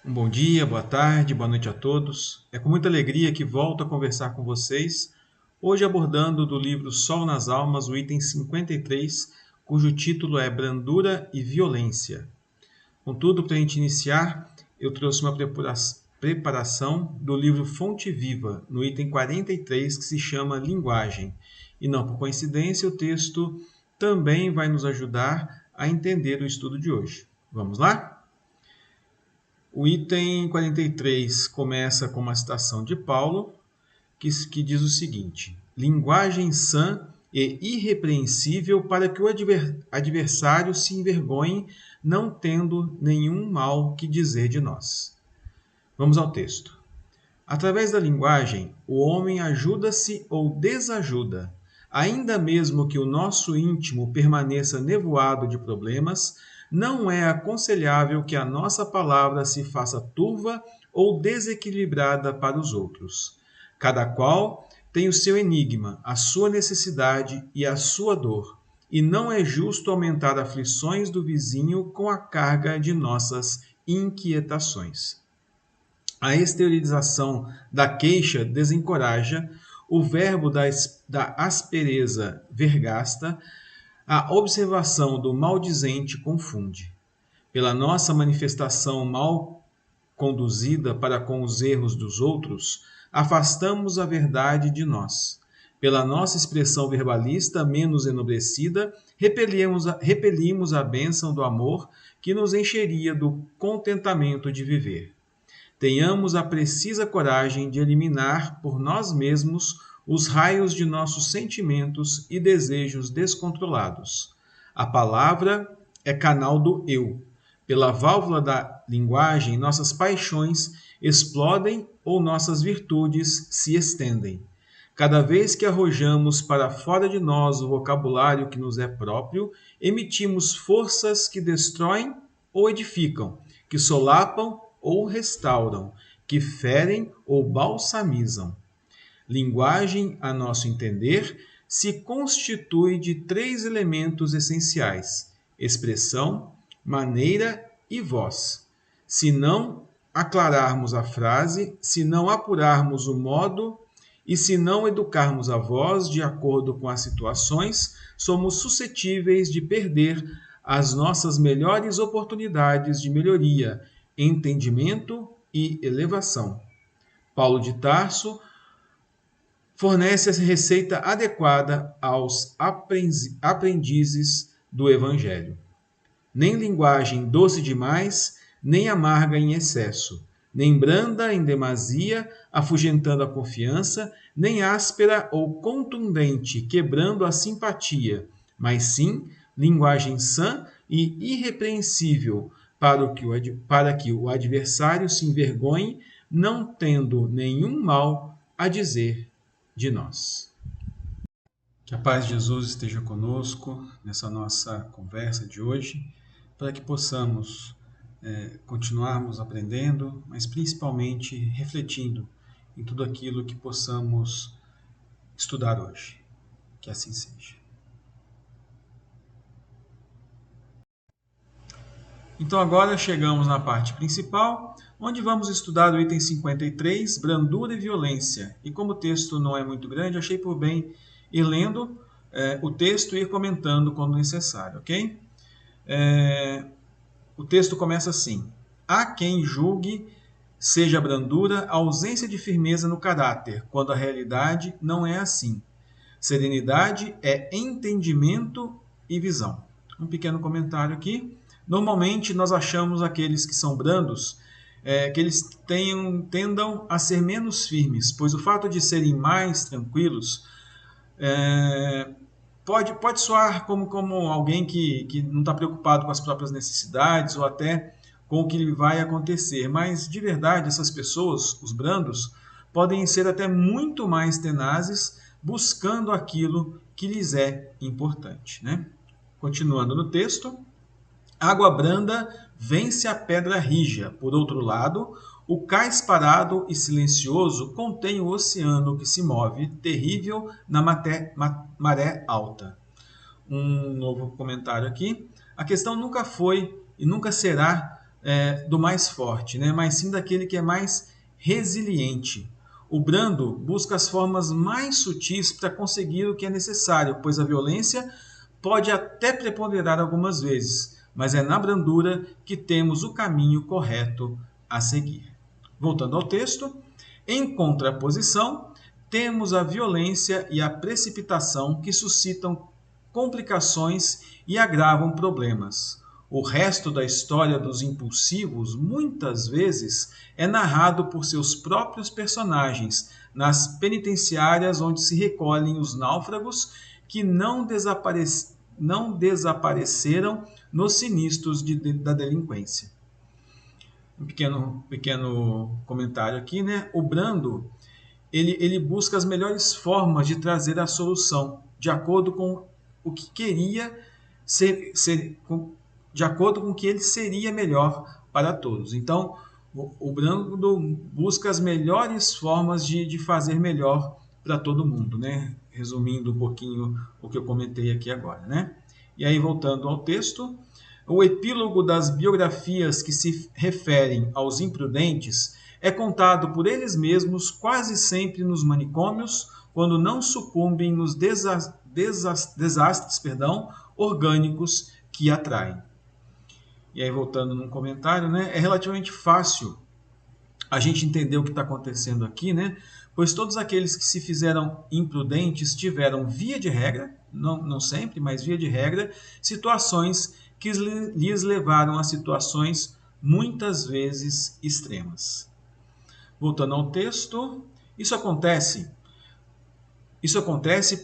Um bom dia, boa tarde, boa noite a todos. É com muita alegria que volto a conversar com vocês, hoje abordando do livro Sol nas Almas, o item 53, cujo título é Brandura e Violência. Contudo, para a gente iniciar, eu trouxe uma preparação do livro Fonte Viva, no item 43, que se chama Linguagem. E não por coincidência, o texto também vai nos ajudar a entender o estudo de hoje. Vamos lá? O item 43 começa com uma citação de Paulo, que diz o seguinte: linguagem sã e irrepreensível para que o adversário se envergonhe, não tendo nenhum mal que dizer de nós. Vamos ao texto. Através da linguagem, o homem ajuda-se ou desajuda, ainda mesmo que o nosso íntimo permaneça nevoado de problemas. Não é aconselhável que a nossa palavra se faça turva ou desequilibrada para os outros. Cada qual tem o seu enigma, a sua necessidade e a sua dor, e não é justo aumentar aflições do vizinho com a carga de nossas inquietações. A exteriorização da queixa desencoraja, o verbo da aspereza vergasta, a observação do maldizente confunde. Pela nossa manifestação mal conduzida para com os erros dos outros, afastamos a verdade de nós. Pela nossa expressão verbalista menos enobrecida, repelimos a bênção do amor que nos encheria do contentamento de viver. Tenhamos a precisa coragem de eliminar por nós mesmos os raios de nossos sentimentos e desejos descontrolados. A palavra é canal do eu. Pela válvula da linguagem, nossas paixões explodem ou nossas virtudes se estendem. Cada vez que arrojamos para fora de nós o vocabulário que nos é próprio, emitimos forças que destroem ou edificam, que solapam ou restauram, que ferem ou balsamizam. Linguagem, a nosso entender, se constitui de três elementos essenciais: expressão, maneira e voz. Se não aclararmos a frase, se não apurarmos o modo e se não educarmos a voz de acordo com as situações, somos suscetíveis de perder as nossas melhores oportunidades de melhoria, entendimento e elevação. Paulo de Tarso fornece a receita adequada aos aprendizes do Evangelho. Nem linguagem doce demais, nem amarga em excesso, nem branda em demasia, afugentando a confiança, nem áspera ou contundente, quebrando a simpatia, mas sim linguagem sã e irrepreensível, para que o adversário se envergonhe, não tendo nenhum mal a dizer de nós. Que a paz de Jesus esteja conosco nessa nossa conversa de hoje, para que possamos continuarmos aprendendo, mas principalmente refletindo em tudo aquilo que possamos estudar hoje. Que assim seja. Então agora chegamos na parte principal, onde vamos estudar o item 53, brandura e violência. E como o texto não é muito grande, achei por bem ir lendo o texto e ir comentando quando necessário, ok? O texto começa assim: há quem julgue seja brandura a ausência de firmeza no caráter, quando a realidade não é assim. Serenidade é entendimento e visão. Um pequeno comentário aqui. Normalmente nós achamos aqueles que são brandos que eles tendam a ser menos firmes, pois o fato de serem mais tranquilos pode soar como alguém que não está preocupado com as próprias necessidades ou até com o que vai acontecer. Mas, de verdade, essas pessoas, os brandos, podem ser até muito mais tenazes, buscando aquilo que lhes é importante, né? Continuando no texto, água branda vence a pedra rija. Por outro lado, o cais parado e silencioso contém o oceano que se move, terrível na maré alta. Um novo comentário aqui. A questão nunca foi e nunca será do mais forte, né? Mas sim daquele que é mais resiliente. O brando busca as formas mais sutis para conseguir o que é necessário, pois a violência pode até preponderar algumas vezes, mas é na brandura que temos o caminho correto a seguir. Voltando ao texto, em contraposição, temos a violência e a precipitação que suscitam complicações e agravam problemas. O resto da história dos impulsivos muitas vezes é narrado por seus próprios personagens nas penitenciárias onde se recolhem os náufragos que não desapareceram nos sinistros da delinquência. Um pequeno comentário aqui, né? O brando ele busca as melhores formas de trazer a solução, de acordo com o que queria de acordo com o que ele seria melhor para todos. Então, o brando busca as melhores formas de fazer melhor para todo mundo, né? Resumindo um pouquinho o que eu comentei aqui agora, né? E aí, voltando ao texto, o epílogo das biografias que se referem aos imprudentes é contado por eles mesmos quase sempre nos manicômios, quando não sucumbem nos desastres orgânicos que atraem. E aí, voltando num comentário, né, é relativamente fácil a gente entender o que está acontecendo aqui, né? Pois todos aqueles que se fizeram imprudentes tiveram, via de regra, não sempre, mas via de regra, situações que lhes levaram a situações muitas vezes extremas. Voltando ao texto, isso acontece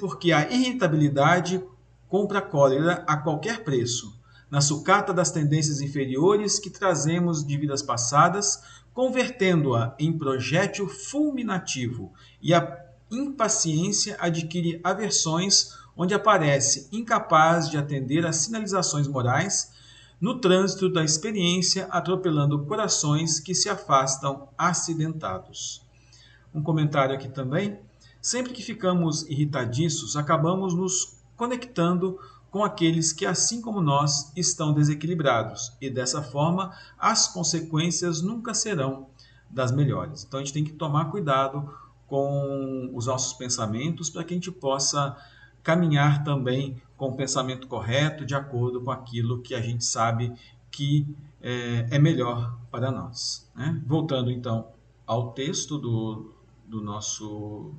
porque a irritabilidade compra a cólera a qualquer preço, na sucata das tendências inferiores que trazemos de vidas passadas, convertendo-a em projétil fulminativo, e a impaciência adquire aversões onde aparece incapaz de atender às sinalizações morais, no trânsito da experiência, atropelando corações que se afastam acidentados. Um comentário aqui também. Sempre que ficamos irritadiços, acabamos nos conectando com aqueles que, assim como nós, estão desequilibrados, e dessa forma as consequências nunca serão das melhores. Então a gente tem que tomar cuidado com os nossos pensamentos para que a gente possa caminhar também com o pensamento correto, de acordo com aquilo que a gente sabe que é melhor para nós, né? Voltando então ao texto do nosso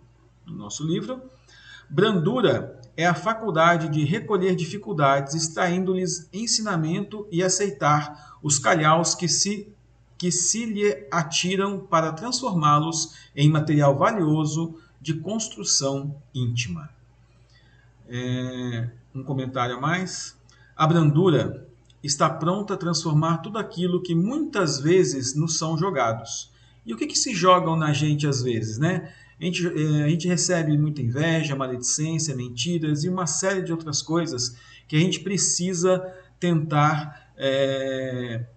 livro, brandura é a faculdade de recolher dificuldades, extraindo-lhes ensinamento e aceitar os calhaus que se lhe atiram para transformá-los em material valioso de construção íntima. Um comentário a mais. A brandura está pronta a transformar tudo aquilo que muitas vezes nos são jogados. E o que se jogam na gente às vezes, né? A gente recebe muita inveja, maledicência, mentiras e uma série de outras coisas que a gente precisa tentar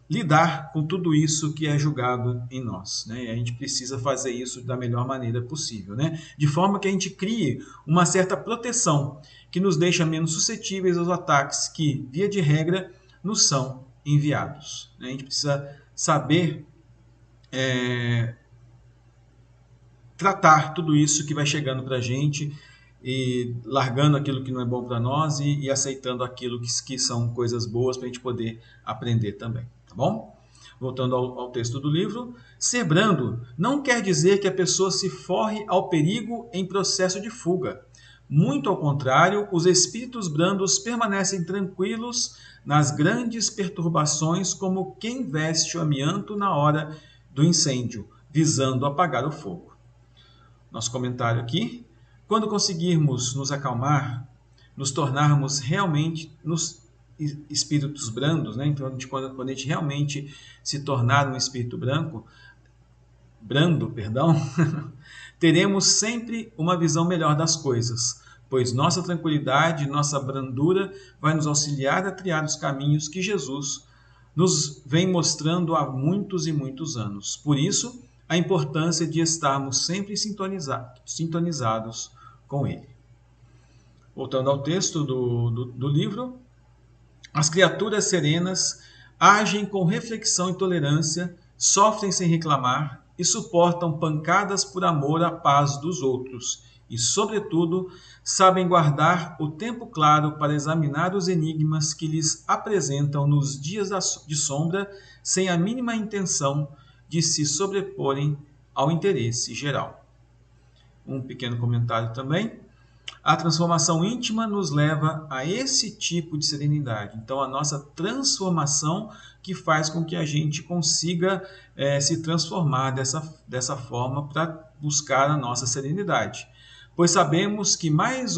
lidar com tudo isso que é julgado em nós, né? E a gente precisa fazer isso da melhor maneira possível, né? De forma que a gente crie uma certa proteção que nos deixa menos suscetíveis aos ataques que, via de regra, nos são enviados. A gente precisa saber tratar tudo isso que vai chegando para a gente e largando aquilo que não é bom para nós e aceitando aquilo que são coisas boas para a gente poder aprender também, tá bom? Voltando ao texto do livro, ser brando não quer dizer que a pessoa se forre ao perigo em processo de fuga. Muito ao contrário, os espíritos brandos permanecem tranquilos nas grandes perturbações, como quem veste o amianto na hora do incêndio, visando apagar o fogo. Nosso comentário aqui. Quando conseguirmos nos acalmar, nos tornarmos realmente nos espíritos brandos, né? Então, quando a gente realmente se tornar um espírito brando, teremos sempre uma visão melhor das coisas, pois nossa tranquilidade, nossa brandura vai nos auxiliar a triar os caminhos que Jesus nos vem mostrando há muitos e muitos anos. Por isso, a importância de estarmos sempre sintonizados com Ele. Voltando ao texto do livro, as criaturas serenas agem com reflexão e tolerância, sofrem sem reclamar e suportam pancadas por amor à paz dos outros e, sobretudo, sabem guardar o tempo claro para examinar os enigmas que lhes apresentam nos dias de sombra, sem a mínima intenção de se sobreporem ao interesse geral. Um pequeno comentário também. A transformação íntima nos leva a esse tipo de serenidade. Então, a nossa transformação que faz com que a gente consiga se transformar dessa forma para buscar a nossa serenidade. Pois sabemos que mais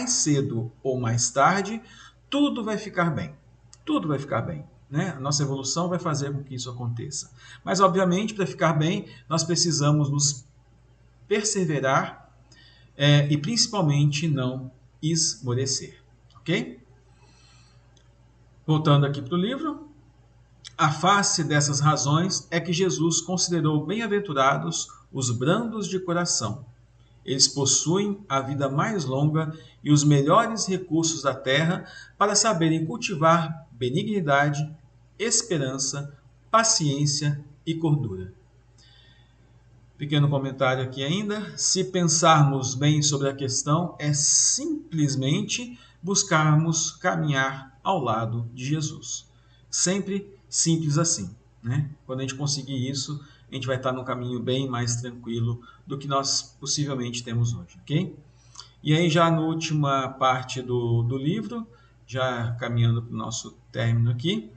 cedo ou mais tarde, tudo vai ficar bem. Tudo vai ficar bem. Né? A nossa evolução vai fazer com que isso aconteça. Mas, obviamente, para ficar bem, nós precisamos nos perseverar e principalmente não esmorecer, ok? Voltando aqui para o livro, a face dessas razões é que Jesus considerou bem-aventurados os brandos de coração. Eles possuem a vida mais longa e os melhores recursos da terra para saberem cultivar benignidade, esperança, paciência e cordura. Pequeno comentário aqui ainda. Se pensarmos bem sobre a questão, é simplesmente buscarmos caminhar ao lado de Jesus. Sempre simples assim, né? Quando a gente conseguir isso, a gente vai estar num caminho bem mais tranquilo do que nós possivelmente temos hoje, ok? E aí, já na última parte do livro, já caminhando para o nosso término aqui,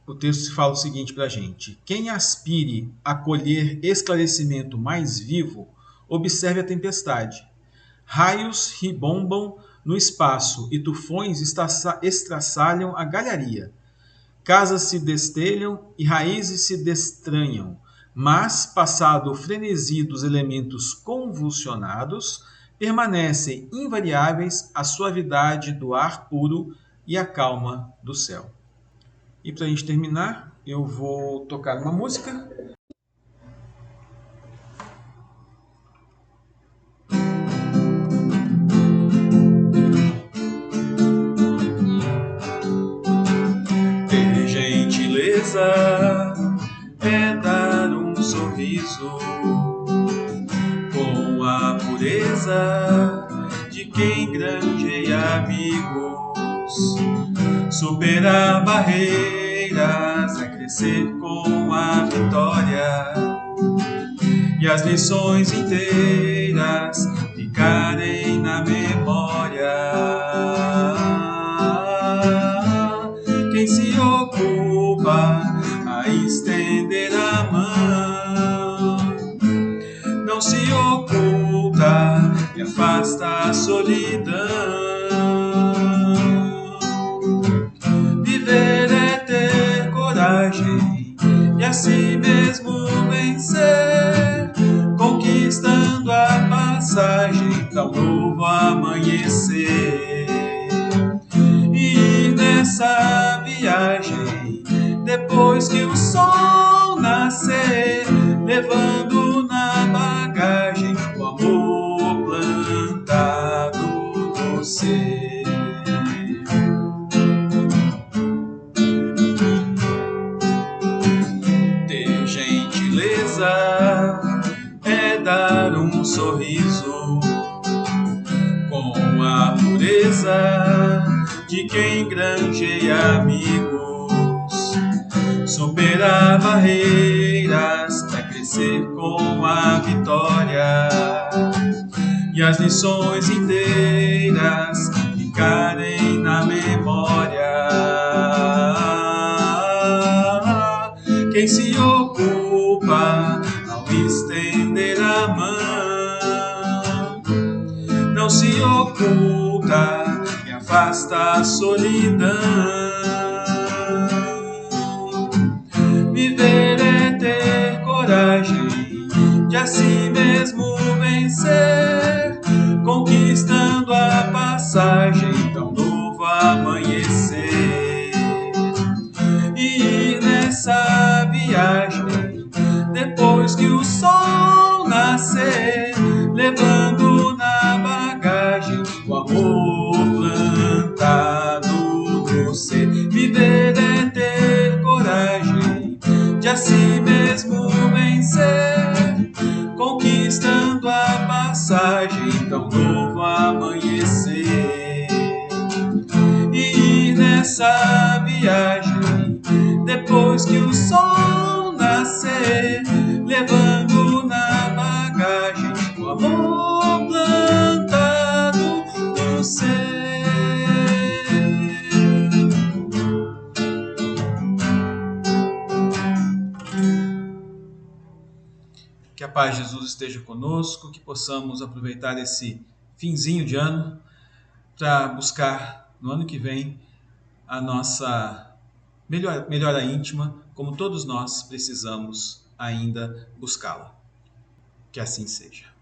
o texto fala o seguinte para a gente: quem aspire a colher esclarecimento mais vivo, observe a tempestade. Raios ribombam no espaço e tufões estraçalham a galharia. Casas se destelham e raízes se destranham, mas, passado o frenesi dos elementos convulsionados, permanecem invariáveis a suavidade do ar puro e a calma do céu. E para a gente terminar, eu vou tocar uma música. Ter gentileza é dar um sorriso com a pureza de quem granjeia amigos. Superar barreiras é crescer com a vitória e as lições inteiras ficarem na memória. Quem se ocupa a estender a mão não se oculta e afasta a solidão. Viver é ter coragem e a si mesmo vencer, conquistando a passagem da um novo amanhecer. E nessa viagem, depois que o sol nascer, levando na bagagem o amor plantado no ser. É dar um sorriso com a pureza de quem granjeia amigos. Superar barreiras é crescer com a vitória e as lições inteiras ficarem na memória. Quem se ocupa ao estender a mão não se oculta e afasta a solidão. Viver é ter coragem de a si mesmo vencer, conquistando a passagem da um novo amanhecer. E nessa viagem, depois que o sol nascer, levando na bagagem o amor plantado a si mesmo vencer, conquistando a passagem tão novo amanhecer. E ir nessa viagem, depois que o sol nascer, levando na bagagem o amor plantado no ser. Que a paz de Jesus esteja conosco, que possamos aproveitar esse finzinho de ano para buscar no ano que vem a nossa melhora íntima, como todos nós precisamos ainda buscá-la. Que assim seja.